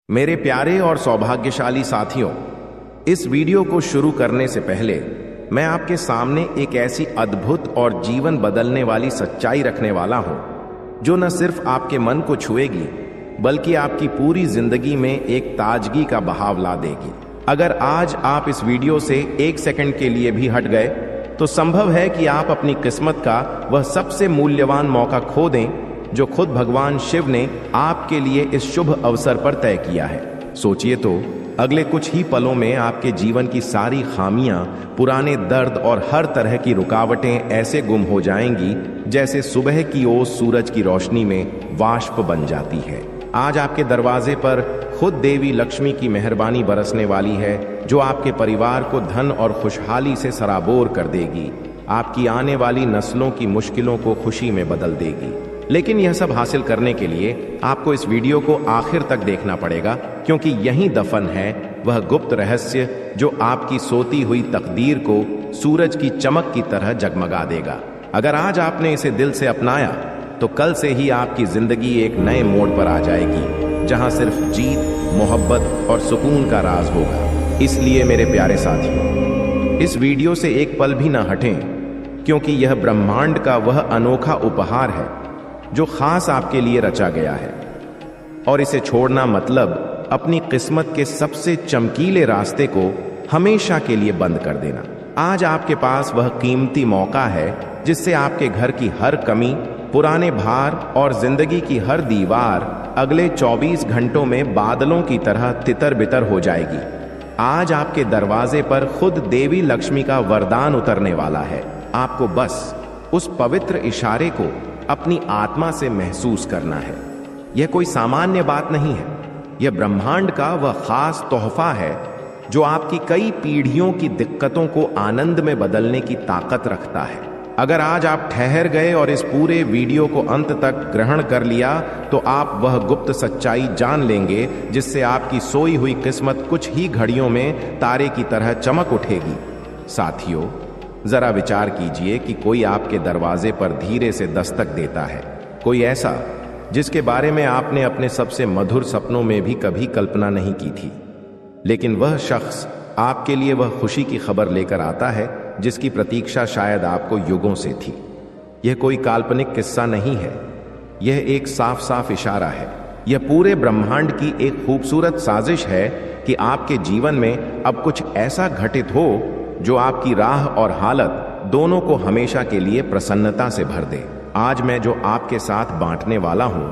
मेरे प्यारे और सौभाग्यशाली साथियों, इस वीडियो को शुरू करने से पहले मैं आपके सामने एक ऐसी अद्भुत और जीवन बदलने वाली सच्चाई रखने वाला हूं जो न सिर्फ आपके मन को छुएगी बल्कि आपकी पूरी जिंदगी में एक ताजगी का बहाव ला देगी। अगर आज आप इस वीडियो से एक सेकंड के लिए भी हट गए तो संभव है कि आप अपनी किस्मत का वह सबसे मूल्यवान मौका खो दें जो खुद भगवान शिव ने आपके लिए इस शुभ अवसर पर तय किया है। सोचिए तो, अगले कुछ ही पलों में आपके जीवन की सारी खामियां, पुराने दर्द और हर तरह की रुकावटें ऐसे गुम हो जाएंगी जैसे सुबह की ओस सूरज की रोशनी में वाष्प बन जाती है। आज आपके दरवाजे पर खुद देवी लक्ष्मी की मेहरबानी बरसने वाली है जो आपके परिवार को धन और खुशहाली से सराबोर कर देगी, आपकी आने वाली नस्लों की मुश्किलों को खुशी में बदल देगी। लेकिन यह सब हासिल करने के लिए आपको इस वीडियो को आखिर तक देखना पड़ेगा, क्योंकि यहीं दफन है वह गुप्त रहस्य जो आपकी सोती हुई तकदीर को सूरज की चमक की तरह जगमगा देगा। अगर आज आपने इसे दिल से अपनाया तो कल से ही आपकी जिंदगी एक नए मोड़ पर आ जाएगी जहां सिर्फ जीत, मोहब्बत और सुकून का राज होगा। इसलिए मेरे प्यारे साथियों, इस वीडियो से एक पल भी ना हटें, क्योंकि यह ब्रह्मांड का वह अनोखा उपहार है जो खास आपके लिए रचा गया है। और इसे छोड़ना मतलब अपनी किस्मत के सबसे चमकीले रास्ते को हमेशा के लिए बंद कर देना। आज आपके पास वह कीमती मौका है जिससे आपके घर की हर कमी, पुराने भार और जिंदगी की हर दीवार अगले 24 घंटों में बादलों की तरह तितर बितर हो जाएगी। आज आपके दरवाजे पर खुद देवी लक्ष्मी का वरदान उतरने वाला है। आपको बस उस पवित्र इशारे को अपनी आत्मा से महसूस करना है। यह कोई सामान्य बात नहीं है, यह ब्रह्मांड का वह खास तोहफा है जो आपकी कई पीढ़ियों की दिक्कतों को आनंद में बदलने की ताकत रखता है। अगर आज आप ठहर गए और इस पूरे वीडियो को अंत तक ग्रहण कर लिया तो आप वह गुप्त सच्चाई जान लेंगे जिससे आपकी सोई हुई किस्मत कुछ ही घड़ियों में तारे की तरह चमक उठेगी। साथियों, जरा विचार कीजिए कि कोई आपके दरवाजे पर धीरे से दस्तक देता है, कोई ऐसा जिसके बारे में आपने अपने सबसे मधुर सपनों में भी कभी कल्पना नहीं की थी। लेकिन वह शख्स आपके लिए वह खुशी की खबर लेकर आता है जिसकी प्रतीक्षा शायद आपको युगों से थी। यह कोई काल्पनिक किस्सा नहीं है, यह एक साफ साफ इशारा है। यह पूरे ब्रह्मांड की एक खूबसूरत साजिश है कि आपके जीवन में अब कुछ ऐसा घटित हो जो आपकी राह और हालत दोनों को हमेशा के लिए प्रसन्नता से भर दे। आज मैं जो आपके साथ बांटने वाला हूं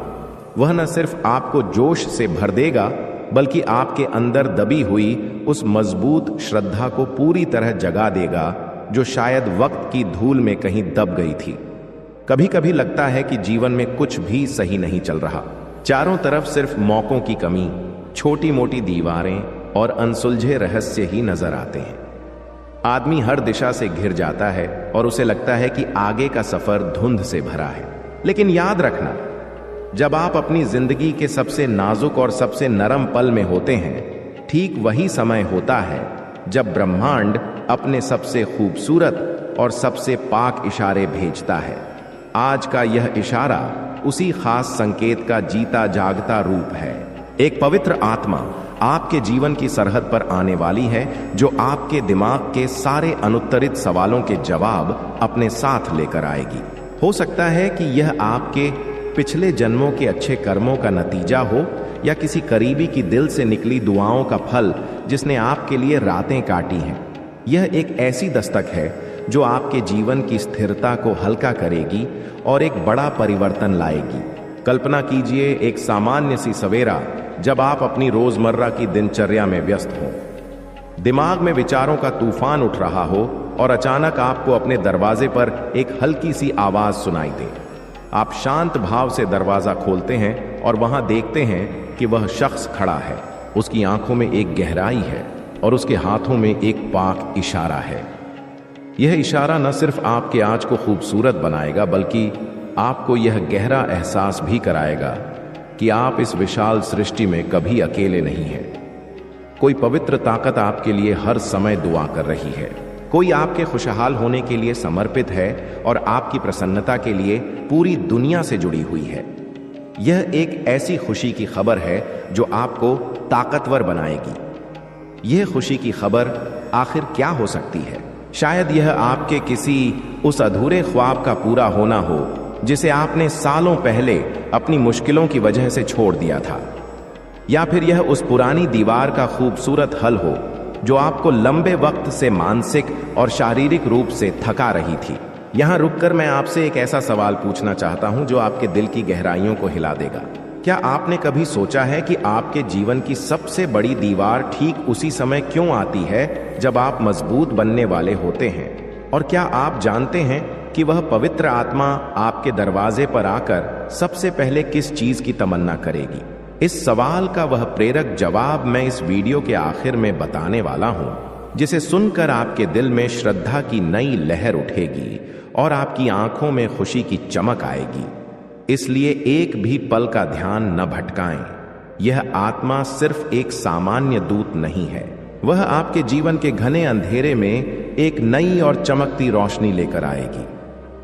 वह न सिर्फ आपको जोश से भर देगा बल्कि आपके अंदर दबी हुई उस मजबूत श्रद्धा को पूरी तरह जगा देगा जो शायद वक्त की धूल में कहीं दब गई थी। कभी कभी लगता है कि जीवन में कुछ भी सही नहीं चल रहा, चारों तरफ सिर्फ मौकों की कमी, छोटी मोटी दीवारें और अनसुलझे रहस्य ही नजर आते हैं। आदमी हर दिशा से घिर जाता है और उसे लगता है कि आगे का सफर धुंध से भरा है। लेकिन याद रखना, जब आप अपनी जिंदगी के सबसे नाजुक और सबसे नरम पल में होते हैं, ठीक वही समय होता है जब ब्रह्मांड अपने सबसे खूबसूरत और सबसे पाक इशारे भेजता है। आज का यह इशारा उसी खास संकेत का जीता जागता रूप है। एक पवित्र आत्मा आपके जीवन की सरहद पर आने वाली है जो आपके दिमाग के सारे अनुत्तरित सवालों के जवाब अपने साथ लेकर आएगी। हो सकता है कि यह आपके पिछले जन्मों के अच्छे कर्मों का नतीजा हो या किसी करीबी की दिल से निकली दुआओं का फल जिसने आपके लिए रातें काटी हैं। यह एक ऐसी दस्तक है जो आपके जीवन की स्थिरता को हल्का करेगी और एक बड़ा परिवर्तन लाएगी। कल्पना कीजिए एक सामान्य सी सवेरा जब आप अपनी रोजमर्रा की दिनचर्या में व्यस्त हो, दिमाग में विचारों का तूफान उठ रहा हो और अचानक आपको अपने दरवाजे पर एक हल्की सी आवाज सुनाई दे। आप शांत भाव से दरवाजा खोलते हैं और वहां देखते हैं कि वह शख्स खड़ा है। उसकी आंखों में एक गहराई है और उसके हाथों में एक पाक इशारा है। यह इशारा न सिर्फ आपके आज को खूबसूरत बनाएगा बल्कि आपको यह गहरा एहसास भी कराएगा कि आप इस विशाल सृष्टि में कभी अकेले नहीं हैं। कोई पवित्र ताकत आपके लिए हर समय दुआ कर रही है, कोई आपके खुशहाल होने के लिए समर्पित है और आपकी प्रसन्नता के लिए पूरी दुनिया से जुड़ी हुई है। यह एक ऐसी खुशी की खबर है जो आपको ताकतवर बनाएगी। यह खुशी की खबर आखिर क्या हो सकती है? शायद यह आपके किसी उस अधूरे ख्वाब का पूरा होना हो जिसे आपने सालों पहले अपनी मुश्किलों की वजह से छोड़ दिया था, या फिर यह उस पुरानी दीवार का खूबसूरत हल हो जो आपको लंबे वक्त से मानसिक और शारीरिक रूप से थका रही थी। यहां रुककर मैं आपसे एक ऐसा सवाल पूछना चाहता हूं जो आपके दिल की गहराइयों को हिला देगा। क्या आपने कभी सोचा है कि आपके जीवन की सबसे बड़ी दीवार ठीक उसी समय क्यों आती है जब आप मजबूत बनने वाले होते हैं? और क्या आप जानते हैं कि वह पवित्र आत्मा आपके दरवाजे पर आकर सबसे पहले किस चीज की तमन्ना करेगी? इस सवाल का वह प्रेरक जवाब मैं इस वीडियो के आखिर में बताने वाला हूं, जिसे सुनकर आपके दिल में श्रद्धा की नई लहर उठेगी और आपकी आंखों में खुशी की चमक आएगी। इसलिए एक भी पल का ध्यान न भटकाएं। यह आत्मा सिर्फ एक सामान्य दूत नहीं है, वह आपके जीवन के घने अंधेरे में एक नई और चमकती रोशनी लेकर आएगी।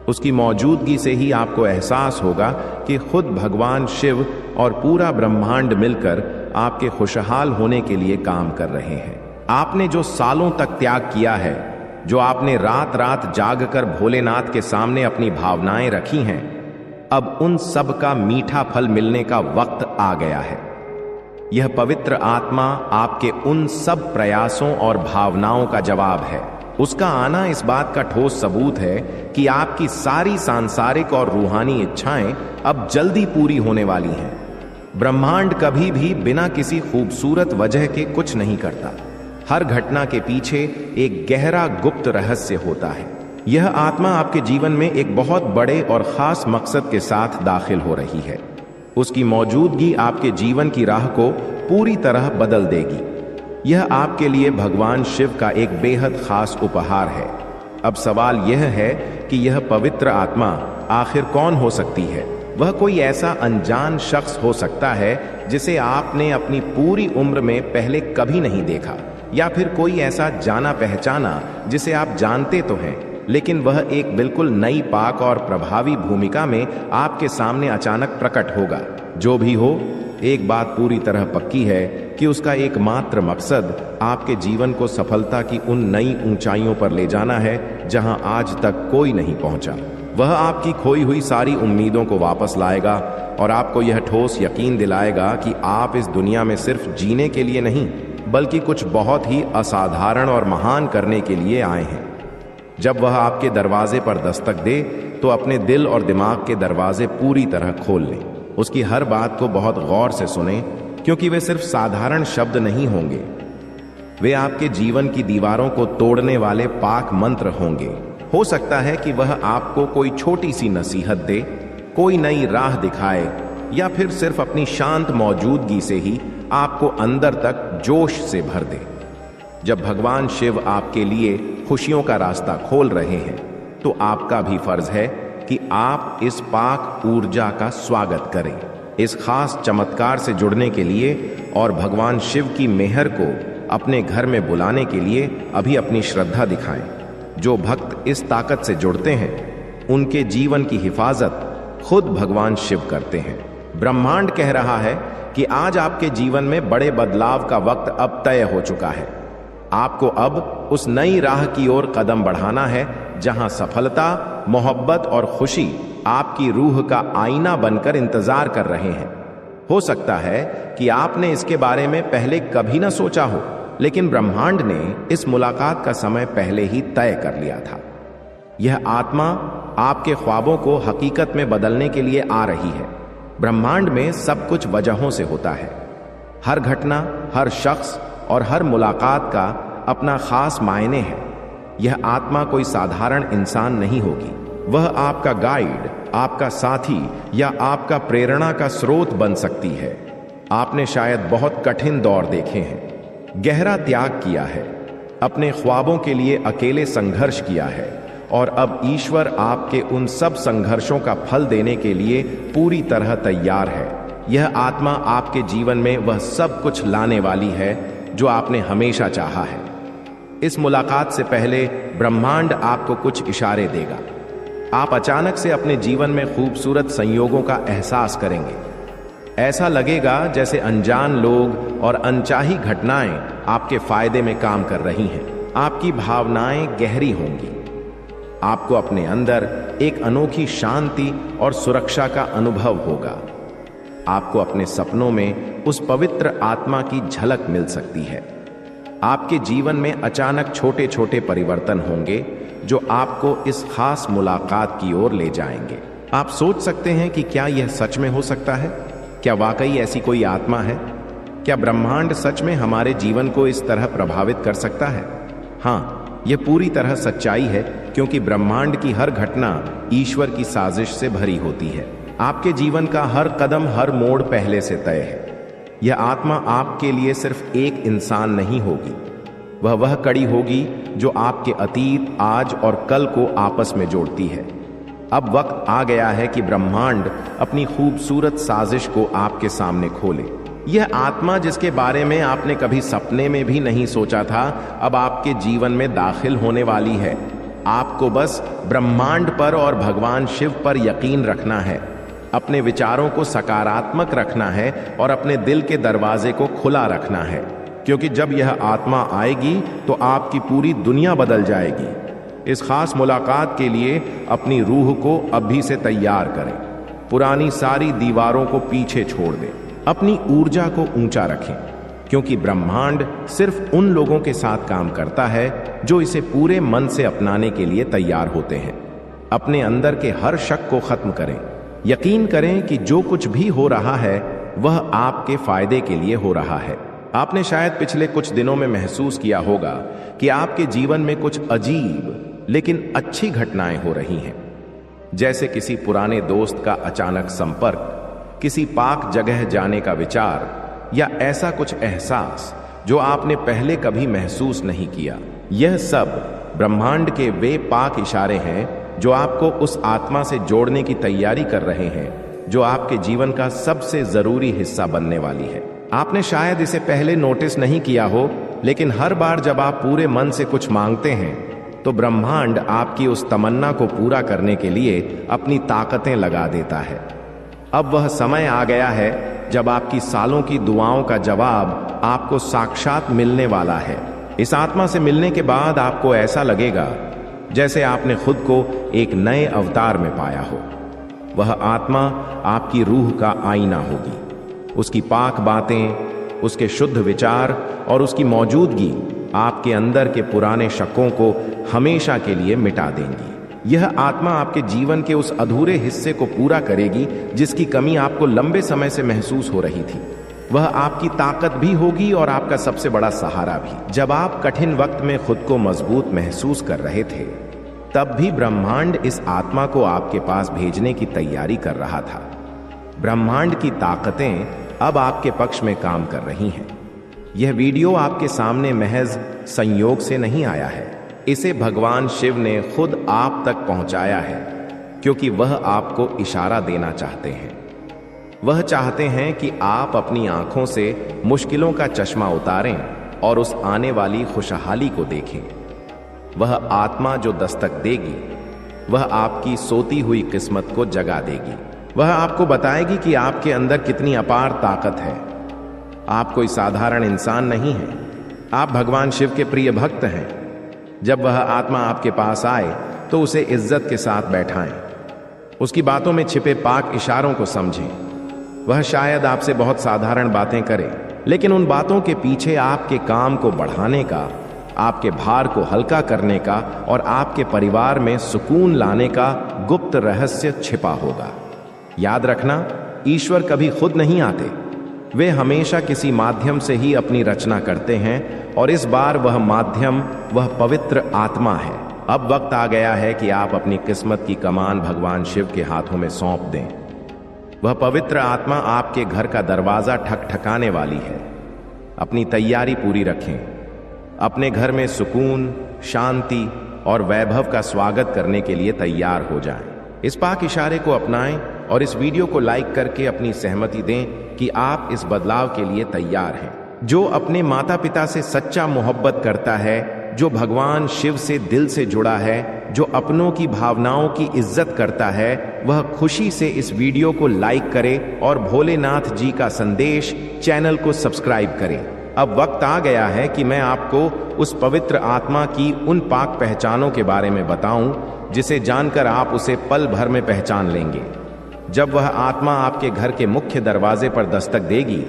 उसकी मौजूदगी से ही आपको एहसास होगा कि खुद भगवान शिव और पूरा ब्रह्मांड मिलकर आपके खुशहाल होने के लिए काम कर रहे हैं। आपने जो सालों तक त्याग किया है, जो आपने रात रात जागकर भोलेनाथ के सामने अपनी भावनाएं रखी हैं, अब उन सब का मीठा फल मिलने का वक्त आ गया है। यह पवित्र आत्मा आपके उन सब प्रयासों और भावनाओं का जवाब है। उसका आना इस बात का ठोस सबूत है कि आपकी सारी सांसारिक और रूहानी इच्छाएं अब जल्दी पूरी होने वाली हैं। ब्रह्मांड कभी भी बिना किसी खूबसूरत वजह के कुछ नहीं करता। हर घटना के पीछे एक गहरा गुप्त रहस्य होता है। यह आत्मा आपके जीवन में एक बहुत बड़े और खास मकसद के साथ दाखिल हो रही है। उसकी मौजूदगी आपके जीवन की राह को पूरी तरह बदल देगी। यह आपके लिए भगवान शिव का एक बेहद खास उपहार है। अब सवाल यह है कि यह पवित्र आत्मा आखिर कौन हो सकती है? वह कोई ऐसा अनजान शख्स हो सकता है जिसे आपने अपनी पूरी उम्र में पहले कभी नहीं देखा, या फिर कोई ऐसा जाना पहचाना जिसे आप जानते तो हैं, लेकिन वह एक बिल्कुल नई पाक और प्रभावी भूमिका में आपके सामने अचानक प्रकट होगा। जो भी हो, एक बात पूरी तरह पक्की है कि उसका एकमात्र मकसद आपके जीवन को सफलता की उन नई ऊंचाइयों पर ले जाना है जहां आज तक कोई नहीं पहुंचा। वह आपकी खोई हुई सारी उम्मीदों को वापस लाएगा और आपको यह ठोस यकीन दिलाएगा कि आप इस दुनिया में सिर्फ जीने के लिए नहीं, बल्कि कुछ बहुत ही असाधारण और महान करने के लिए आए हैं। जब वह आपके दरवाजे पर दस्तक दे तो अपने दिल और दिमाग के दरवाजे पूरी तरह खोल लें। उसकी हर बात को बहुत गौर से सुनें, क्योंकि वे सिर्फ साधारण शब्द नहीं होंगे। वे आपके जीवन की दीवारों को तोड़ने वाले पाक मंत्र होंगे। हो सकता है कि वह आपको कोई छोटी सी नसीहत दे, कोई नई राह दिखाए, या फिर सिर्फ अपनी शांत मौजूदगी से ही आपको अंदर तक जोश से भर दे। जब भगवान शिव आपके लिए खुशियों का रास्ता खोल रहे हैं, तो आपका भी फर्ज है कि आप इस पाक ऊर्जा का स्वागत करें। इस खास चमत्कार से जुड़ने के लिए और भगवान शिव की मेहर को अपने घर में बुलाने के लिए अभी अपनी श्रद्धा दिखाएं। जो भक्त इस ताकत से जुड़ते हैं, उनके जीवन की हिफाजत खुद भगवान शिव करते हैं। ब्रह्मांड कह रहा है कि आज आपके जीवन में बड़े बदलाव का वक्त अब तय हो चुका है। आपको अब उस नई राह की ओर कदम बढ़ाना है जहां सफलता, मोहब्बत और खुशी आपकी रूह का आईना बनकर इंतजार कर रहे हैं। हो सकता है कि आपने इसके बारे में पहले कभी ना सोचा हो, लेकिन ब्रह्मांड ने इस मुलाकात का समय पहले ही तय कर लिया था। यह आत्मा आपके ख्वाबों को हकीकत में बदलने के लिए आ रही है। ब्रह्मांड में सब कुछ वजहों से होता है। हर घटना, हर शख्स और हर मुलाकात का अपना खास मायने है। यह आत्मा कोई साधारण इंसान नहीं होगी। वह आपका गाइड, आपका साथी या आपका प्रेरणा का स्रोत बन सकती है। आपने शायद बहुत कठिन दौर देखे हैं, गहरा त्याग किया है, अपने ख्वाबों के लिए अकेले संघर्ष किया है, और अब ईश्वर आपके उन सब संघर्षों का फल देने के लिए पूरी तरह तैयार है। यह आत्मा आपके जीवन में वह सब कुछ लाने वाली है जो आपने हमेशा चाहा है। इस मुलाकात से पहले ब्रह्मांड आपको कुछ इशारे देगा। आप अचानक से अपने जीवन में खूबसूरत संयोगों का एहसास करेंगे। ऐसा लगेगा जैसे अनजान लोग और अनचाही घटनाएं आपके फायदे में काम कर रही हैं। आपकी भावनाएं गहरी होंगी। आपको अपने अंदर एक अनोखी शांति और सुरक्षा का अनुभव होगा। आपको अपने सपनों में उस पवित्र आत्मा की झलक मिल सकती है। आपके जीवन में अचानक छोटे छोटे परिवर्तन होंगे जो आपको इस खास मुलाकात की ओर ले जाएंगे। आप सोच सकते हैं कि क्या यह सच में हो सकता है? क्या वाकई ऐसी कोई आत्मा है? क्या ब्रह्मांड सच में हमारे जीवन को इस तरह प्रभावित कर सकता है? हाँ, यह पूरी तरह सच्चाई है, क्योंकि ब्रह्मांड की हर घटना ईश्वर की साजिश से भरी होती है। आपके जीवन का हर कदम, हर मोड़ पहले से तय है। यह आत्मा आपके लिए सिर्फ एक इंसान नहीं होगी, वह कड़ी होगी जो आपके अतीत, आज और कल को आपस में जोड़ती है। अब वक्त आ गया है कि ब्रह्मांड अपनी खूबसूरत साजिश को आपके सामने खोले। यह आत्मा जिसके बारे में आपने कभी सपने में भी नहीं सोचा था, अब आपके जीवन में दाखिल होने वाली है। आपको बस ब्रह्मांड पर और भगवान शिव पर यकीन रखना है, अपने विचारों को सकारात्मक रखना है और अपने दिल के दरवाजे को खुला रखना है, क्योंकि जब यह आत्मा आएगी तो आपकी पूरी दुनिया बदल जाएगी। इस खास मुलाकात के लिए अपनी रूह को अभी से तैयार करें। पुरानी सारी दीवारों को पीछे छोड़ दें। अपनी ऊर्जा को ऊंचा रखें, क्योंकि ब्रह्मांड सिर्फ उन लोगों के साथ काम करता है जो इसे पूरे मन से अपनाने के लिए तैयार होते हैं। अपने अंदर के हर शक को खत्म करें। यकीन करें कि जो कुछ भी हो रहा है वह आपके फायदे के लिए हो रहा है। आपने शायद पिछले कुछ दिनों में महसूस किया होगा कि आपके जीवन में कुछ अजीब लेकिन अच्छी घटनाएं हो रही हैं, जैसे किसी पुराने दोस्त का अचानक संपर्क, किसी पाक जगह जाने का विचार, या ऐसा कुछ एहसास जो आपने पहले कभी महसूस नहीं किया। यह सब ब्रह्मांड के वे पाक इशारे हैं जो आपको उस आत्मा से जोड़ने की तैयारी कर रहे हैं जो आपके जीवन का सबसे जरूरी हिस्सा बनने वाली है। आपने शायद इसे पहले नोटिस नहीं किया हो, लेकिन हर बार जब आप पूरे मन से कुछ मांगते हैं तो ब्रह्मांड आपकी उस तमन्ना को पूरा करने के लिए अपनी ताकतें लगा देता है। अब वह समय आ गया है जब आपकी सालों की दुआओं का जवाब आपको साक्षात मिलने वाला है। इस आत्मा से मिलने के बाद आपको ऐसा लगेगा जैसे आपने खुद को एक नए अवतार में पाया हो। वह आत्मा आपकी रूह का आईना होगी। उसकी पाक बातें, उसके शुद्ध विचार और उसकी मौजूदगी आपके अंदर के पुराने शकों को हमेशा के लिए मिटा देंगी। यह आत्मा आपके जीवन के उस अधूरे हिस्से को पूरा करेगी जिसकी कमी आपको लंबे समय से महसूस हो रही थी। वह आपकी ताकत भी होगी और आपका सबसे बड़ा सहारा भी। जब आप कठिन वक्त में खुद को मजबूत महसूस कर रहे थे, तब भी ब्रह्मांड इस आत्मा को आपके पास भेजने की तैयारी कर रहा था। ब्रह्मांड की ताकतें अब आपके पक्ष में काम कर रही हैं। यह वीडियो आपके सामने महज संयोग से नहीं आया है। इसे भगवान शिव ने खुद आप तक पहुंचाया है, क्योंकि वह आपको इशारा देना चाहते हैं। वह चाहते हैं कि आप अपनी आंखों से मुश्किलों का चश्मा उतारें और उस आने वाली खुशहाली को देखें। वह आत्मा जो दस्तक देगी, वह आपकी सोती हुई किस्मत को जगा देगी। वह आपको बताएगी कि आपके अंदर कितनी अपार ताकत है। आप कोई साधारण इंसान नहीं हैं, आप भगवान शिव के प्रिय भक्त हैं। जब वह आत्मा आपके पास आए तो उसे इज्जत के साथ बैठाएं। उसकी बातों में छिपे पाक इशारों को समझें। वह शायद आपसे बहुत साधारण बातें करे, लेकिन उन बातों के पीछे आपके काम को बढ़ाने का, आपके भार को हल्का करने का और आपके परिवार में सुकून लाने का गुप्त रहस्य छिपा होगा। याद रखना, ईश्वर कभी खुद नहीं आते, वे हमेशा किसी माध्यम से ही अपनी रचना करते हैं, और इस बार वह माध्यम वह पवित्र आत्मा है। अब वक्त आ गया है कि आप अपनी किस्मत की कमान भगवान शिव के हाथों में सौंप दें। वह पवित्र आत्मा आपके घर का दरवाजा ठकठकाने वाली है। अपनी तैयारी पूरी रखें। अपने घर में सुकून, शांति और वैभव का स्वागत करने के लिए तैयार हो जाएं। इस पाक इशारे को अपनाएं और इस वीडियो को लाइक करके अपनी सहमति दें कि आप इस बदलाव के लिए तैयार हैं। जो अपने माता पिता से सच्चा मोहब्बत करता है जो भगवान शिव से दिल से जुड़ा है, जो अपनों की भावनाओं की इज्जत करता है, वह खुशी से इस वीडियो को लाइक करे और भोलेनाथ जी का संदेश चैनल को सब्सक्राइब करे। अब वक्त आ गया है कि मैं आपको उस पवित्र आत्मा की उन पाक पहचानों के बारे में बताऊं, जिसे जानकर आप उसे पल भर में पहचान लेंगे। जब वह आत्मा आपके घर के मुख्य दरवाजे पर दस्तक देगी,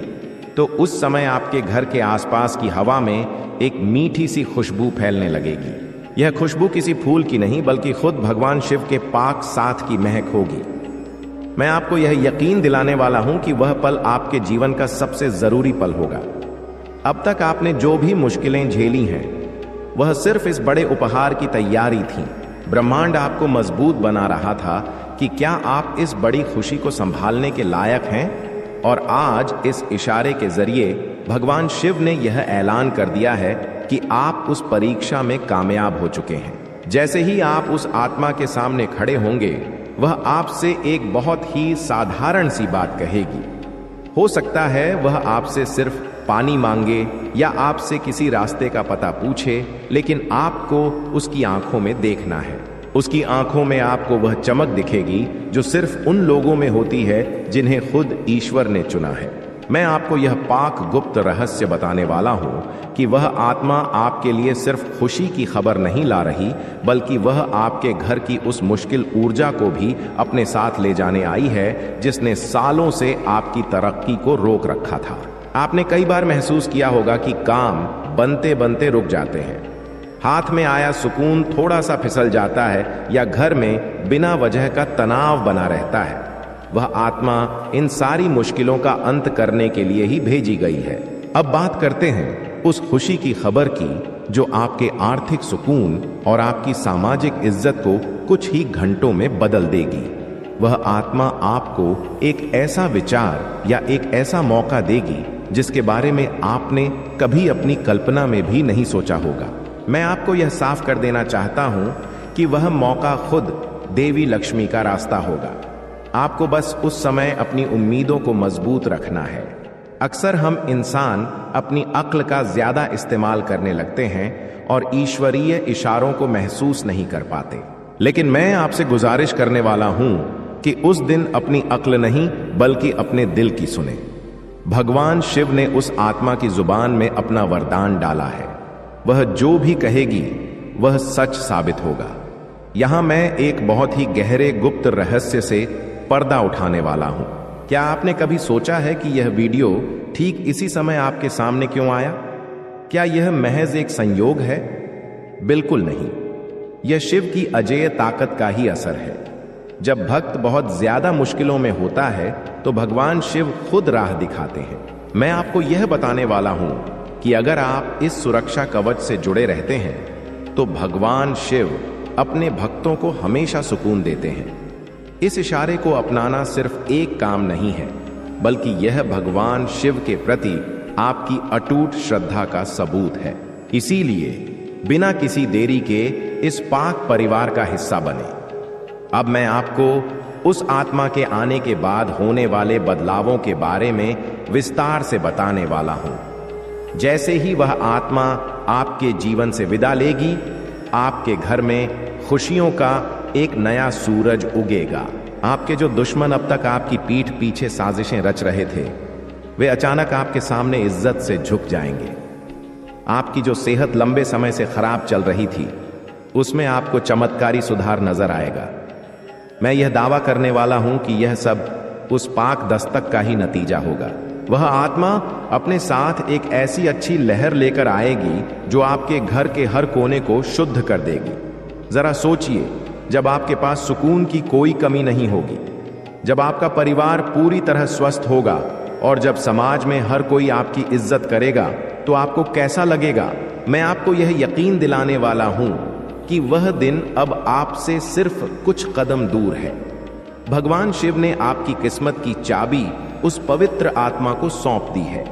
तो उस समय आपके घर के आसपास की हवा में एक मीठी सी खुशबू फैलने लगेगी। यह खुशबू किसी फूल की नहीं, बल्कि खुद भगवान शिव के पाक साथ की महक होगी। मैं आपको यह यकीन दिलाने वाला हूं कि वह पल आपके जीवन का सबसे जरूरी पल होगा। अब तक आपने जो भी मुश्किलें झेली हैं, वह सिर्फ इस बड़े उपहार की तैयारी थी। ब्रह्मांड आपको मजबूत बना रहा था कि क्या आप इस बड़ी खुशी को संभालने के लायक हैं। और आज इस इशारे के जरिए भगवान शिव ने यह ऐलान कर दिया है कि आप उस परीक्षा में कामयाब हो चुके हैं। जैसे ही आप उस आत्मा के सामने खड़े होंगे, वह आपसे एक बहुत ही साधारण सी बात कहेगी। हो सकता है वह आपसे सिर्फ पानी मांगे या आपसे किसी रास्ते का पता पूछे, लेकिन आपको उसकी आंखों में देखना है। उसकी आंखों में आपको वह चमक दिखेगी जो सिर्फ उन लोगों में होती है जिन्हें खुद ईश्वर ने चुना है। मैं आपको यह पाक गुप्त रहस्य बताने वाला हूं कि वह आत्मा आपके लिए सिर्फ खुशी की खबर नहीं ला रही, बल्कि वह आपके घर की उस मुश्किल ऊर्जा को भी अपने साथ ले जाने आई है, जिसने सालों से आपकी तरक्की को रोक रखा था। आपने कई बार महसूस किया होगा कि काम बनते बनते रुक जाते हैं, हाथ में आया सुकून थोड़ा सा फिसल जाता है, या घर में बिना वजह का तनाव बना रहता है। वह आत्मा इन सारी मुश्किलों का अंत करने के लिए ही भेजी गई है। अब बात करते हैं उस खुशी की खबर की जो आपके आर्थिक सुकून और आपकी सामाजिक इज्जत को कुछ ही घंटों में बदल देगी। वह आत्मा आपको एक ऐसा विचार या एक ऐसा मौका देगी जिसके बारे में आपने कभी अपनी कल्पना में भी नहीं सोचा होगा। मैं आपको यह साफ कर देना चाहता हूं कि वह मौका खुद देवी लक्ष्मी का रास्ता होगा। आपको बस उस समय अपनी उम्मीदों को मजबूत रखना है। अक्सर हम इंसान अपनी अक्ल का ज्यादा इस्तेमाल करने लगते हैं और ईश्वरीय इशारों को महसूस नहीं कर पाते। लेकिन मैं आपसे गुजारिश करने वाला हूं कि उस दिन अपनी अक्ल नहीं, बल्कि अपने दिल की सुने। भगवान शिव ने उस आत्मा की जुबान में अपना वरदान डाला है। वह जो भी कहेगी वह सच साबित होगा। यहां मैं एक बहुत ही गहरे गुप्त रहस्य से पर्दा उठाने वाला हूं। क्या आपने कभी सोचा है कि यह वीडियो ठीक इसी समय आपके सामने क्यों आया? क्या यह महज एक संयोग है? बिल्कुल नहीं। यह शिव की अजेय ताकत का ही असर है। जब भक्त बहुत ज्यादा मुश्किलों में होता है तो भगवान शिव खुद राह दिखाते हैं। मैं आपको यह बताने वाला हूं कि अगर आप इस सुरक्षा कवच से जुड़े रहते हैं तो भगवान शिव अपने भक्तों को हमेशा सुकून देते हैं। इस इशारे को अपनाना सिर्फ एक काम नहीं है, बल्कि यह भगवान शिव के प्रति आपकी अटूट श्रद्धा का सबूत है। इसीलिए बिना किसी देरी के इस पाक परिवार का हिस्सा बने। अब मैं आपको उस आत्मा के आने के बाद होने वाले बदलावों के बारे में विस्तार से बताने वाला हूं। जैसे ही वह आत्मा आपके जीवन से विदा लेगी, आपके घर में खुशियों का एक नया सूरज उगेगा। आपके जो दुश्मन अब तक आपकी पीठ पीछे साजिशें रच रहे थे, वे अचानक आपके सामने इज्जत से झुक जाएंगे। आपकी जो सेहत लंबे समय से खराब चल रही थी, उसमें आपको चमत्कारी सुधार नजर आएगा। मैं यह दावा करने वाला हूं कि यह सब उस पाक दस्तक का ही नतीजा होगा। वह आत्मा अपने साथ एक ऐसी अच्छी लहर लेकर आएगी जो आपके घर के हर कोने को शुद्ध कर देगी। जरा सोचिए, जब आपके पास सुकून की कोई कमी नहीं होगी, जब आपका परिवार पूरी तरह स्वस्थ होगा और जब समाज में हर कोई आपकी इज्जत करेगा, तो आपको कैसा लगेगा? मैं आपको यह यकीन दिलाने वाला हूं कि वह दिन अब आपसे सिर्फ कुछ कदम दूर है। भगवान शिव ने आपकी किस्मत की चाबी उस पवित्र आत्मा को सौंप दी है।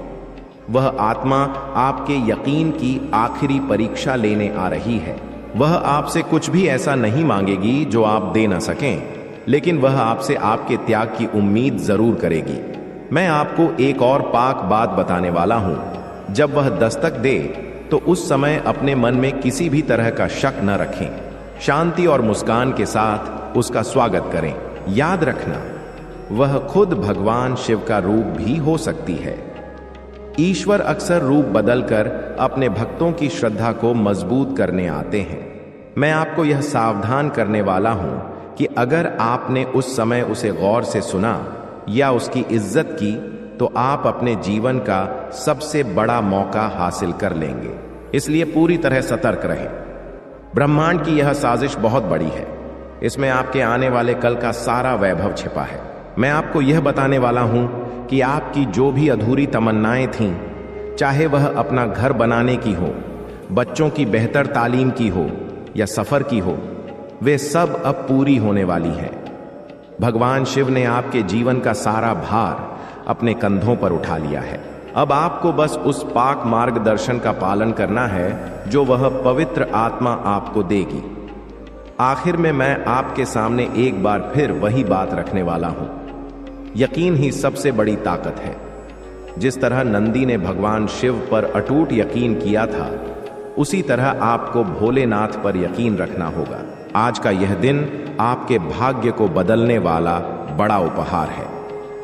वह आत्मा आपके यकीन की आखिरी परीक्षा लेने आ रही है। वह आपसे कुछ भी ऐसा नहीं मांगेगी जो आप दे ना सकें, लेकिन वह आपसे आपके त्याग की उम्मीद जरूर करेगी। मैं आपको एक और पाक बात बताने वाला हूं। जब वह दस्तक दे तो उस समय अपने मन में किसी भी तरह का शक न रखें। शांति और मुस्कान के साथ उसका स्वागत करें। याद रखना, वह खुद भगवान शिव का रूप भी हो सकती है। ईश्वर अक्सर रूप बदलकर अपने भक्तों की श्रद्धा को मजबूत करने आते हैं। मैं आपको यह सावधान करने वाला हूं कि अगर आपने उस समय उसे गौर से सुना या उसकी इज्जत की तो आप अपने जीवन का सबसे बड़ा मौका हासिल कर लेंगे। इसलिए पूरी तरह सतर्क रहें। ब्रह्मांड की यह साजिश बहुत बड़ी है। इसमें आपके आने वाले कल का सारा वैभव छिपा है। मैं आपको यह बताने वाला हूं कि आपकी जो भी अधूरी तमन्नाएं थीं, चाहे वह अपना घर बनाने की हो, बच्चों की बेहतर तालीम की हो या सफर की हो, वे सब अब पूरी होने वाली हैं। भगवान शिव ने आपके जीवन का सारा भार अपने कंधों पर उठा लिया है। अब आपको बस उस पाक मार्गदर्शन का पालन करना है जो वह पवित्र आत्मा आपको देगी। आखिर में मैं आपके सामने एक बार फिर वही बात रखने वाला हूं। यकीन ही सबसे बड़ी ताकत है। जिस तरह नंदी ने भगवान शिव पर अटूट यकीन किया था, उसी तरह आपको भोलेनाथ पर यकीन रखना होगा। आज का यह दिन आपके भाग्य को बदलने वाला बड़ा उपहार है।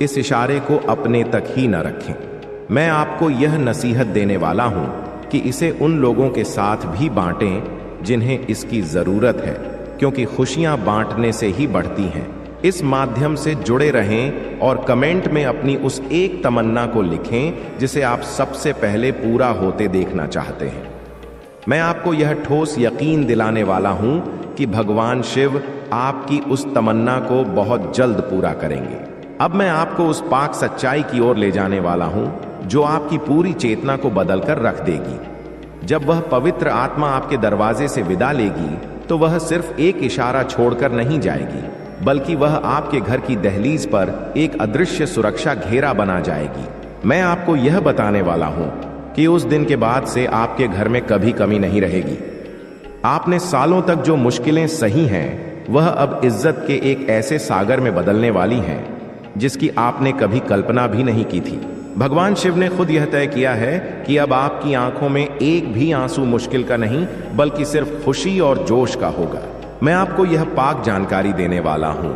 इस इशारे को अपने तक ही न रखें। मैं आपको यह नसीहत देने वाला हूं कि इसे उन लोगों के साथ भी बांटें जिन्हें इसकी जरूरत है, क्योंकि खुशियां बांटने से ही बढ़ती हैं। इस माध्यम से जुड़े रहें और कमेंट में अपनी उस एक तमन्ना को लिखें जिसे आप सबसे पहले पूरा होते देखना चाहते हैं। मैं आपको यह ठोस यकीन दिलाने वाला हूं कि भगवान शिव आपकी उस तमन्ना को बहुत जल्द पूरा करेंगे। अब मैं आपको उस पाक सच्चाई की ओर ले जाने वाला हूं जो आपकी पूरी चेतना को बदलकर रख देगी। जब वह पवित्र आत्मा आपके दरवाजे से विदा लेगी तो वह सिर्फ एक इशारा छोड़कर नहीं जाएगी, बल्कि वह आपके घर की दहलीज पर एक अदृश्य सुरक्षा घेरा बना जाएगी। मैं आपको यह बताने वाला हूं कि उस दिन के बाद से आपके घर में कभी कमी नहीं रहेगी। आपने सालों तक जो मुश्किलें सही हैं, वह अब इज्जत के एक ऐसे सागर में बदलने वाली हैं जिसकी आपने कभी कल्पना भी नहीं की थी। भगवान शिव ने खुद यह तय किया है कि अब आपकी आंखों में एक भी आंसू मुश्किल का नहीं, बल्कि सिर्फ खुशी और जोश का होगा। मैं आपको यह पाक जानकारी देने वाला हूं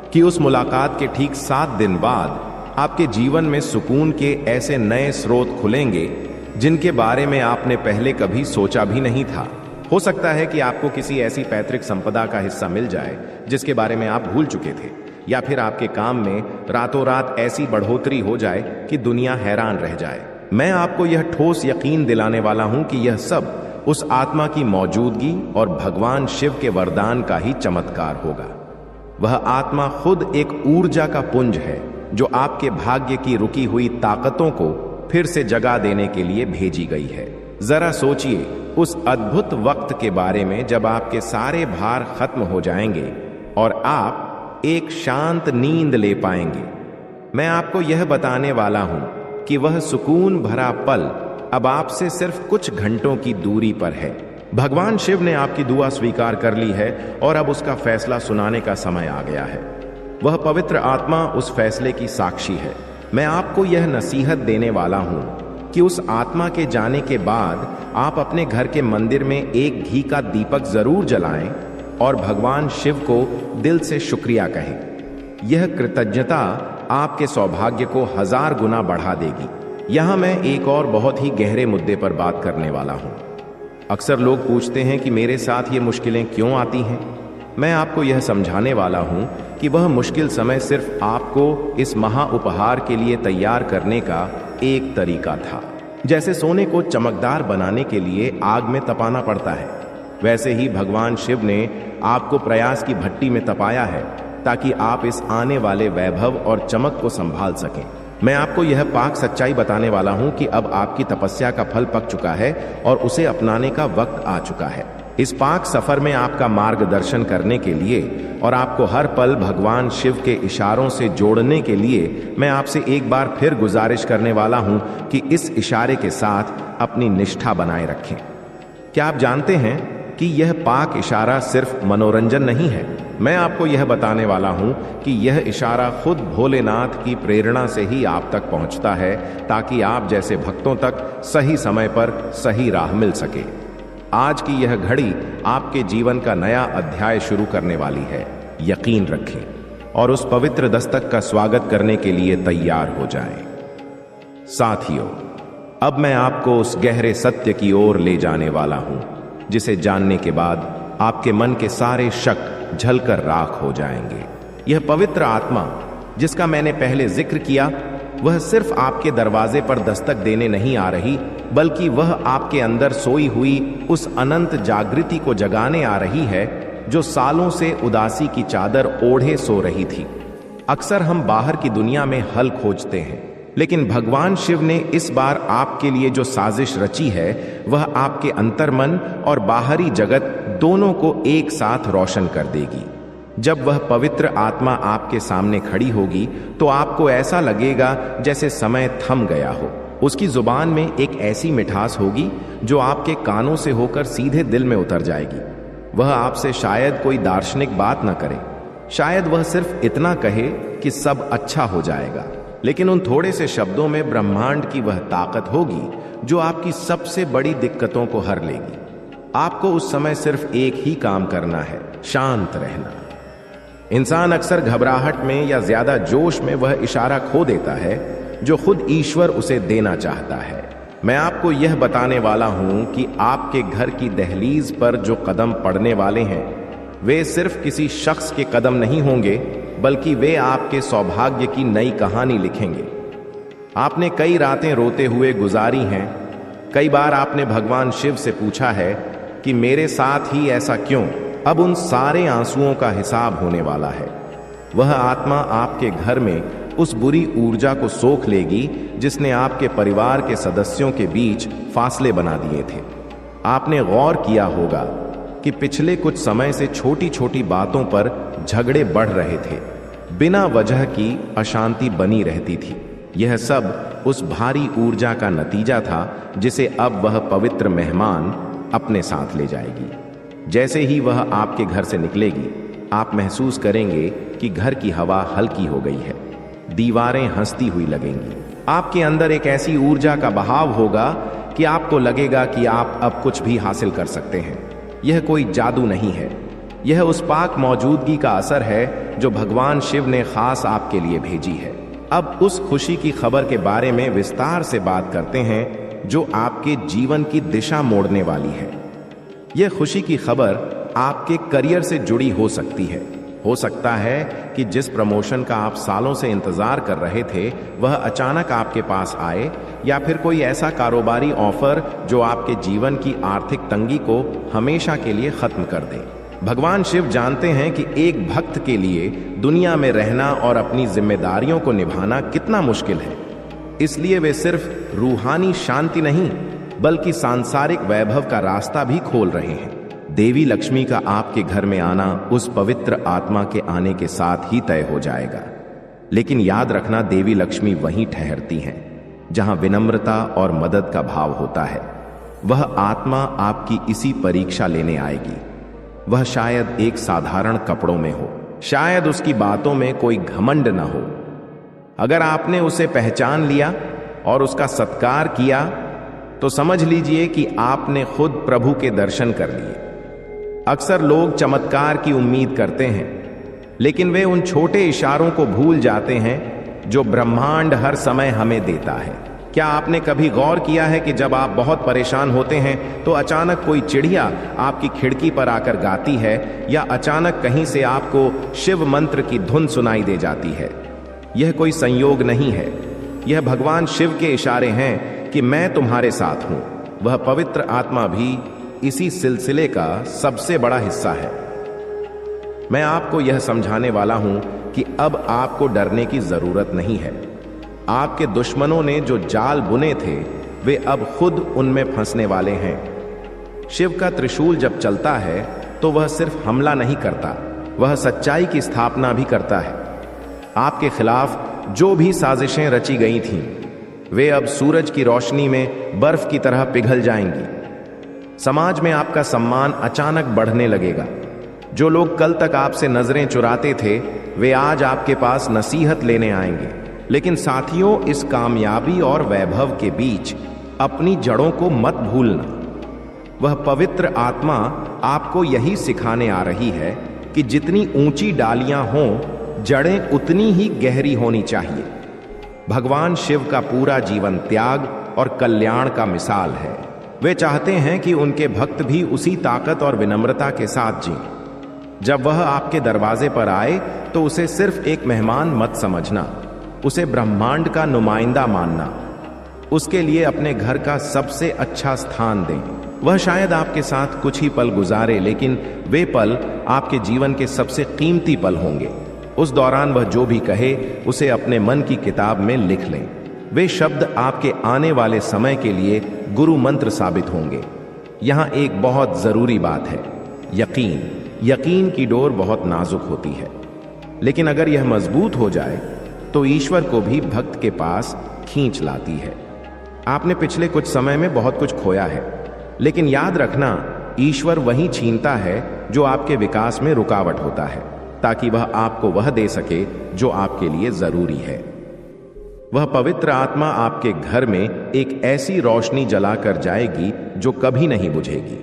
कि उस मुलाकात के ठीक 7 दिन बाद आपके जीवन में सुकून के ऐसे नए स्रोत खुलेंगे जिनके बारे में आपने पहले कभी सोचा भी नहीं था। हो सकता है कि आपको किसी ऐसी पैतृक संपदा का हिस्सा मिल जाए जिसके बारे में आप भूल चुके थे, या फिर आपके काम में रातों रात ऐसी बढ़ोतरी हो जाए कि दुनिया हैरान रह जाए। मैं आपको यह ठोस यकीन दिलाने वाला हूं कि यह सब उस आत्मा की मौजूदगी और भगवान शिव के वरदान का ही चमत्कार होगा। वह आत्मा खुद एक ऊर्जा का पुंज है जो आपके भाग्य की रुकी हुई ताकतों को फिर से जगा देने के लिए भेजी गई है। जरा सोचिए उस अद्भुत वक्त के बारे में जब आपके सारे भार खत्म हो जाएंगे और आप एक शांत नींद ले पाएंगे। मैं आपको यह बताने वाला हूं कि वह सुकून भरा पल अब आपसे सिर्फ कुछ घंटों की दूरी पर है। भगवान शिव ने आपकी दुआ स्वीकार कर ली है और अब उसका फैसला सुनाने का समय आ गया है। वह पवित्र आत्मा उस फैसले की साक्षी है। मैं आपको यह नसीहत देने वाला हूं कि उस आत्मा के जाने के बाद आप अपने घर के मंदिर में एक घी का दीपक जरूर जलाएं और भगवान शिव को दिल से शुक्रिया कहें। यह कृतज्ञता आपके सौभाग्य को 1000 गुना बढ़ा देगी। यहां मैं एक और बहुत ही गहरे मुद्दे पर बात करने वाला हूं। अक्सर लोग पूछते हैं कि मेरे साथ ये मुश्किलें क्यों आती हैं। मैं आपको यह समझाने वाला हूं कि वह मुश्किल समय सिर्फ आपको इस महा उपहार के लिए तैयार करने का एक तरीका था। जैसे सोने को चमकदार बनाने के लिए आग में तपाना पड़ता है, वैसे ही भगवान शिव ने आपको प्रयास की भट्टी में तपाया है ताकि आप इस आने वाले वैभव और चमक को संभाल सकें। मैं आपको यह पाक सच्चाई बताने वाला हूं कि अब आपकी तपस्या का फल पक चुका है और उसे अपनाने का वक्त आ चुका है। इस पाक सफर में आपका मार्गदर्शन करने के लिए और आपको हर पल भगवान शिव के इशारों से जोड़ने के लिए मैं आपसे एक बार फिर गुजारिश करने वाला हूं कि इस इशारे के साथ अपनी निष्ठा बनाए रखें। क्या आप जानते हैं कि यह पाक इशारा सिर्फ मनोरंजन नहीं है, मैं आपको यह बताने वाला हूं कि यह इशारा खुद भोलेनाथ की प्रेरणा से ही आप तक पहुंचता है, ताकि आप जैसे भक्तों तक सही समय पर सही राह मिल सके। आज की यह घड़ी आपके जीवन का नया अध्याय शुरू करने वाली है। यकीन रखें और उस पवित्र दस्तक का स्वागत करने के लिए तैयार हो जाएं। साथियों, अब मैं आपको उस गहरे सत्य की ओर ले जाने वाला हूं, जिसे जानने के बाद आपके मन के सारे शक झलकर राख हो जाएंगे। यह पवित्र आत्मा जिसका मैंने पहले जिक्र किया, वह सिर्फ आपके दरवाजे पर दस्तक देने नहीं आ रही, बल्कि वह आपके अंदर सोई हुई उस अनंत जागृति को जगाने आ रही है जो सालों से उदासी की चादर ओढ़े सो रही थी। अक्सर हम बाहर की दुनिया में हल खोजते हैं, लेकिन भगवान शिव ने इस बार आपके लिए जो साजिश रची है, वह आपके अंतर्मन और बाहरी जगत दोनों को एक साथ रोशन कर देगी। जब वह पवित्र आत्मा आपके सामने खड़ी होगी तो आपको ऐसा लगेगा जैसे समय थम गया हो। उसकी जुबान में एक ऐसी मिठास होगी जो आपके कानों से होकर सीधे दिल में उतर जाएगी। वह आपसे शायद कोई दार्शनिक बात न करे, शायद वह सिर्फ इतना कहे कि सब अच्छा हो जाएगा, लेकिन उन थोड़े से शब्दों में ब्रह्मांड की वह ताकत होगी जो आपकी सबसे बड़ी दिक्कतों को हर लेगी। आपको उस समय सिर्फ एक ही काम करना है, शांत रहना। इंसान अक्सर घबराहट में या ज्यादा जोश में वह इशारा खो देता है जो खुद ईश्वर उसे देना चाहता है। मैं आपको यह बताने वाला हूं कि आपके घर की दहलीज पर जो कदम पड़ने वाले हैं, वे सिर्फ किसी शख्स के कदम नहीं होंगे, बल्कि वे आपके सौभाग्य की नई कहानी लिखेंगे। आपने कई रातें रोते हुए गुजारी हैं। कई बार आपने भगवान शिव से पूछा है कि मेरे साथ ही ऐसा क्यों। अब उन सारे आंसुओं का हिसाब होने वाला है। वह आत्मा आपके घर में उस बुरी ऊर्जा को सोख लेगी जिसने आपके परिवार के सदस्यों के बीच फासले बना दिए थे। आपने गौर किया होगा कि पिछले कुछ समय से छोटी छोटी बातों पर झगड़े बढ़ रहे थे, बिना वजह की अशांति बनी रहती थी। यह सब उस भारी ऊर्जा का नतीजा था जिसे अब वह पवित्र मेहमान अपने साथ ले जाएगी। जैसे ही वह आपके घर से निकलेगी, आप महसूस करेंगे कि घर की हवा हल्की हो गई है, दीवारें हंसती हुई लगेंगी। आपके अंदर एक ऐसी ऊर्जा का बहाव होगा कि आपको लगेगा कि आप अब कुछ भी हासिल कर सकते हैं। यह कोई जादू नहीं है, यह उस पाक मौजूदगी का असर है जो भगवान शिव ने खास आपके लिए भेजी है। अब उस खुशी की खबर के बारे में विस्तार से बात करते हैं जो आपके जीवन की दिशा मोड़ने वाली है। यह खुशी की खबर आपके करियर से जुड़ी हो सकती है। हो सकता है कि जिस प्रमोशन का आप सालों से इंतजार कर रहे थे वह अचानक आपके पास आए, या फिर कोई ऐसा कारोबारी ऑफर जो आपके जीवन की आर्थिक तंगी को हमेशा के लिए खत्म कर दे। भगवान शिव जानते हैं कि एक भक्त के लिए दुनिया में रहना और अपनी जिम्मेदारियों को निभाना कितना मुश्किल है। इसलिए वे सिर्फ रूहानी शांति नहीं, बल्कि सांसारिक वैभव का रास्ता भी खोल रहे हैं। देवी लक्ष्मी का आपके घर में आना उस पवित्र आत्मा के आने के साथ ही तय हो जाएगा। लेकिन याद रखना, देवी लक्ष्मी वहीं ठहरती हैं जहां विनम्रता और मदद का भाव होता है। वह आत्मा आपकी इसी परीक्षा लेने आएगी। वह शायद एक साधारण कपड़ों में हो, शायद उसकी बातों में कोई घमंड न हो। अगर आपने उसे पहचान लिया और उसका सत्कार किया तो समझ लीजिए कि आपने खुद प्रभु के दर्शन कर लिए। अक्सर लोग चमत्कार की उम्मीद करते हैं, लेकिन वे उन छोटे इशारों को भूल जाते हैं जो ब्रह्मांड हर समय हमें देता है। क्या आपने कभी गौर किया है कि जब आप बहुत परेशान होते हैं तो अचानक कोई चिड़िया आपकी खिड़की पर आकर गाती है, या अचानक कहीं से आपको शिव मंत्र की धुन सुनाई दे जाती है? यह कोई संयोग नहीं है, यह भगवान शिव के इशारे हैं कि मैं तुम्हारे साथ हूं। वह पवित्र आत्मा भी इसी सिलसिले का सबसे बड़ा हिस्सा है। मैं आपको यह समझाने वाला हूं कि अब आपको डरने की जरूरत नहीं है। आपके दुश्मनों ने जो जाल बुने थे वे अब खुद उनमें फंसने वाले हैं। शिव का त्रिशूल जब चलता है तो वह सिर्फ हमला नहीं करता, वह सच्चाई की स्थापना भी करता है। आपके खिलाफ जो भी साजिशें रची गई थीं, वे अब सूरज की रोशनी में बर्फ की तरह पिघल जाएंगी। समाज में आपका सम्मान अचानक बढ़ने लगेगा। जो लोग कल तक आपसे नजरें चुराते थे वे आज आपके पास नसीहत लेने आएंगे। लेकिन साथियों, इस कामयाबी और वैभव के बीच अपनी जड़ों को मत भूलना। वह पवित्र आत्मा आपको यही सिखाने आ रही है कि जितनी ऊंची डालियां हों, जड़ें उतनी ही गहरी होनी चाहिए। भगवान शिव का पूरा जीवन त्याग और कल्याण का मिसाल है। वे चाहते हैं कि उनके भक्त भी उसी ताकत और विनम्रता के साथ जिएं। जब वह आपके दरवाजे पर आए तो उसे सिर्फ एक मेहमान मत समझना, उसे ब्रह्मांड का नुमाइंदा मानना। उसके लिए अपने घर का सबसे अच्छा स्थान दें। वह शायद आपके साथ कुछ ही पल गुजारे, लेकिन वे पल आपके जीवन के सबसे कीमती पल होंगे। उस दौरान वह जो भी कहे उसे अपने मन की किताब में लिख लें। वे शब्द आपके आने वाले समय के लिए गुरु मंत्र साबित होंगे। यहाँ एक बहुत जरूरी बात है, यकीन। यकीन की डोर बहुत नाजुक होती है, लेकिन अगर यह मजबूत हो जाए तो ईश्वर को भी भक्त के पास खींच लाती है। आपने पिछले कुछ समय में बहुत कुछ खोया है, लेकिन याद रखना, ईश्वर वही छीनता है जो आपके विकास में रुकावट होता है, ताकि वह आपको वह दे सके जो आपके लिए जरूरी है। वह पवित्र आत्मा आपके घर में एक ऐसी रोशनी जलाकर जाएगी जो कभी नहीं बुझेगी।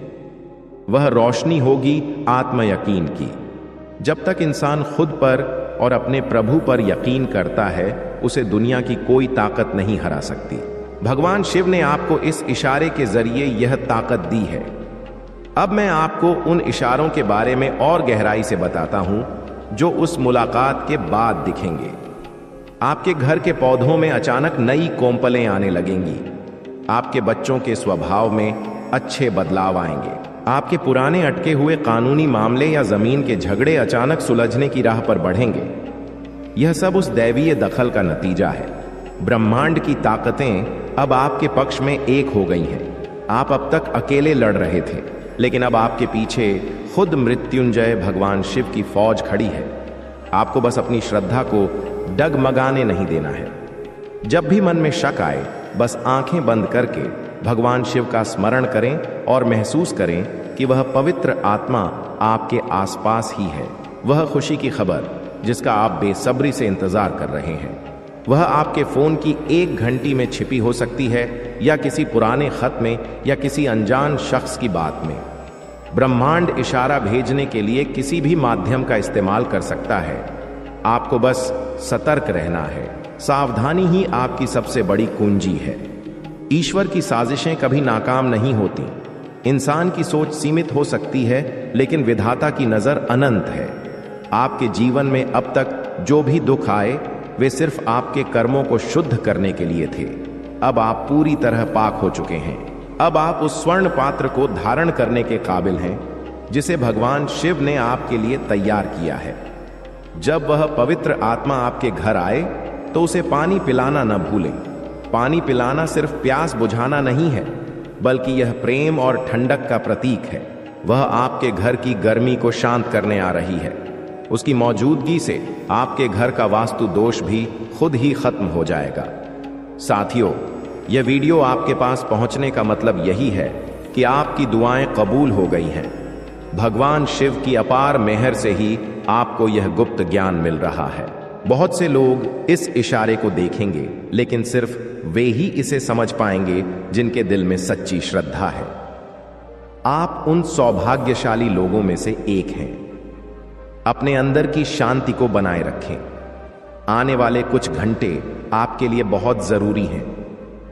वह रोशनी होगी आत्म यकीन की। जब तक इंसान खुद पर और अपने प्रभु पर यकीन करता है, उसे दुनिया की कोई ताकत नहीं हरा सकती। भगवान शिव ने आपको इस इशारे के जरिए यह ताकत दी है। अब मैं आपको उन इशारों के बारे में और गहराई से बताता हूं जो उस मुलाकात के बाद दिखेंगे। आपके घर के पौधों में अचानक नई कोंपलें आने लगेंगी। आपके बच्चों के स्वभाव में अच्छे बदलाव आएंगे। आपके पुराने अटके हुए कानूनी मामले या जमीन के झगड़े अचानक सुलझने की राह पर बढ़ेंगे। यह सब उस दैवीय दखल का नतीजा है। ब्रह्मांड की ताकतें अब आपके पक्ष में एक हो गई हैं। आप अब तक अकेले लड़ रहे थे, लेकिन अब आपके पीछे खुद मृत्युंजय भगवान शिव की फौज खड़ी है। आपको बस अपनी श्रद्धा को डगमगाने नहीं देना है। जब भी मन में शक आए, बस आंखें बंद करके भगवान शिव का स्मरण करें और महसूस करें कि वह पवित्र आत्मा आपके आसपास ही है। वह खुशी की खबर जिसका आप बेसब्री से इंतजार कर रहे हैं, वह आपके फोन की 1 घंटी में छिपी हो सकती है, या किसी पुराने खत में, या किसी अनजान शख्स की बात में। ब्रह्मांड इशारा भेजने के लिए किसी भी माध्यम का इस्तेमाल कर सकता है। आपको बस सतर्क रहना है। सावधानी ही आपकी सबसे बड़ी कुंजी है। ईश्वर की साजिशें कभी नाकाम नहीं होती। इंसान की सोच सीमित हो सकती है, लेकिन विधाता की नजर अनंत है। आपके जीवन में अब तक जो भी दुख आए, वे सिर्फ आपके कर्मों को शुद्ध करने के लिए थे। अब आप पूरी तरह पाक हो चुके हैं। अब आप उस स्वर्ण पात्र को धारण करने के काबिल हैं जिसे भगवान शिव ने आपके लिए तैयार किया है। जब वह पवित्र आत्मा आपके घर आए तो उसे पानी पिलाना न भूलें। पानी पिलाना सिर्फ प्यास बुझाना नहीं है, बल्कि यह प्रेम और ठंडक का प्रतीक है। वह आपके घर की गर्मी को शांत करने आ रही है। उसकी मौजूदगी से आपके घर का वास्तु दोष भी खुद ही खत्म हो जाएगा। साथियों, यह वीडियो आपके पास पहुंचने का मतलब यही है कि आपकी दुआएं कबूल हो गई हैं। भगवान शिव की अपार मेहर से ही आपको यह गुप्त ज्ञान मिल रहा है। बहुत से लोग इस इशारे को देखेंगे, लेकिन सिर्फ वे ही इसे समझ पाएंगे जिनके दिल में सच्ची श्रद्धा है। आप उन सौभाग्यशाली लोगों में से एक हैं। अपने अंदर की शांति को बनाए रखें। आने वाले कुछ घंटे आपके लिए बहुत जरूरी हैं।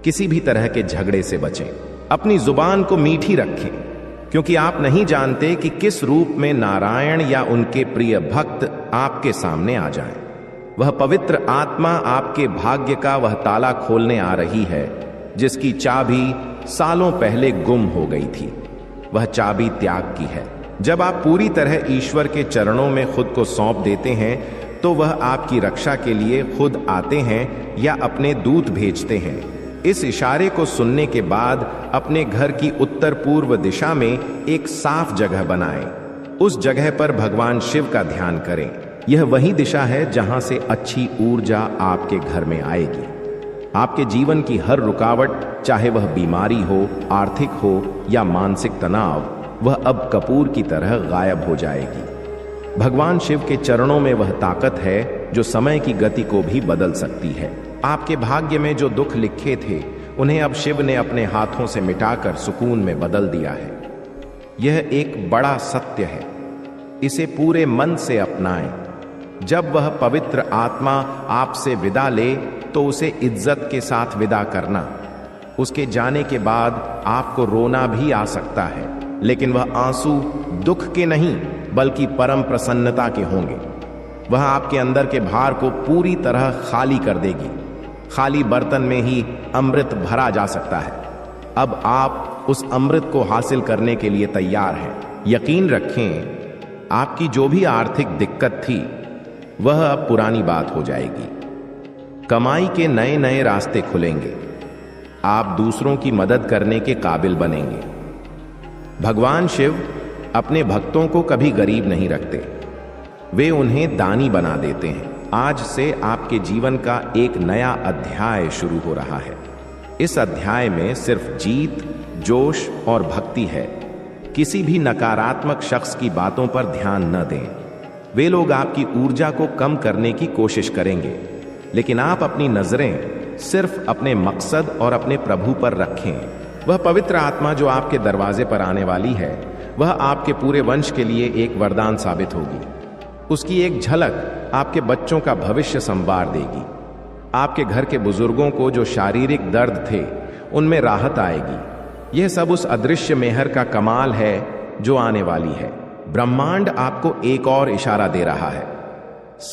किसी भी तरह के झगड़े से बचें। अपनी जुबान को मीठी रखें, क्योंकि आप नहीं जानते कि किस रूप में नारायण या उनके प्रिय भक्त आपके सामने आ जाएं। वह पवित्र आत्मा आपके भाग्य का वह ताला खोलने आ रही है जिसकी चाबी सालों पहले गुम हो गई थी। वह चाबी त्याग की है। जब आप पूरी तरह ईश्वर के चरणों में खुद को सौंप देते हैं तो वह आपकी रक्षा के लिए खुद आते हैं या अपने दूत भेजते हैं। इस इशारे को सुनने के बाद अपने घर की उत्तर पूर्व दिशा में एक साफ जगह बनाएं। उस जगह पर भगवान शिव का ध्यान करें। यह वही दिशा है जहां से अच्छी ऊर्जा आपके घर में आएगी। आपके जीवन की हर रुकावट, चाहे वह बीमारी हो, आर्थिक हो या मानसिक तनाव, वह अब कपूर की तरह गायब हो जाएगी। भगवान शिव के चरणों में वह ताकत है जो समय की गति को भी बदल सकती है। आपके भाग्य में जो दुख लिखे थे उन्हें अब शिव ने अपने हाथों से मिटाकर सुकून में बदल दिया है। यह एक बड़ा सत्य है, इसे पूरे मन से अपनाएं। जब वह पवित्र आत्मा आपसे विदा ले तो उसे इज्जत के साथ विदा करना। उसके जाने के बाद आपको रोना भी आ सकता है, लेकिन वह आंसू दुख के नहीं बल्कि परम प्रसन्नता के होंगे। वह आपके अंदर के भार को पूरी तरह खाली कर देगी। खाली बर्तन में ही अमृत भरा जा सकता है। अब आप उस अमृत को हासिल करने के लिए तैयार हैं। यकीन रखें, आपकी जो भी आर्थिक दिक्कत थी वह अब पुरानी बात हो जाएगी। कमाई के नए नए रास्ते खुलेंगे। आप दूसरों की मदद करने के काबिल बनेंगे। भगवान शिव अपने भक्तों को कभी गरीब नहीं रखते, वे उन्हें दानी बना देते हैं। आज से आपके जीवन का एक नया अध्याय शुरू हो रहा है। इस अध्याय में सिर्फ जीत, जोश और भक्ति है। किसी भी नकारात्मक शख्स की बातों पर ध्यान न दें। वे लोग आपकी ऊर्जा को कम करने की कोशिश करेंगे, लेकिन आप अपनी नजरें सिर्फ अपने मकसद और अपने प्रभु पर रखें। वह पवित्र आत्मा जो आपके दरवाजे पर आने वाली है, वह आपके पूरे वंश के लिए एक वरदान साबित होगी। उसकी एक झलक आपके बच्चों का भविष्य संवार देगी। आपके घर के बुजुर्गों को जो शारीरिक दर्द थे उनमें राहत आएगी। यह सब उस अदृश्य मेहर का कमाल है जो आने वाली है। ब्रह्मांड आपको एक और इशारा दे रहा है।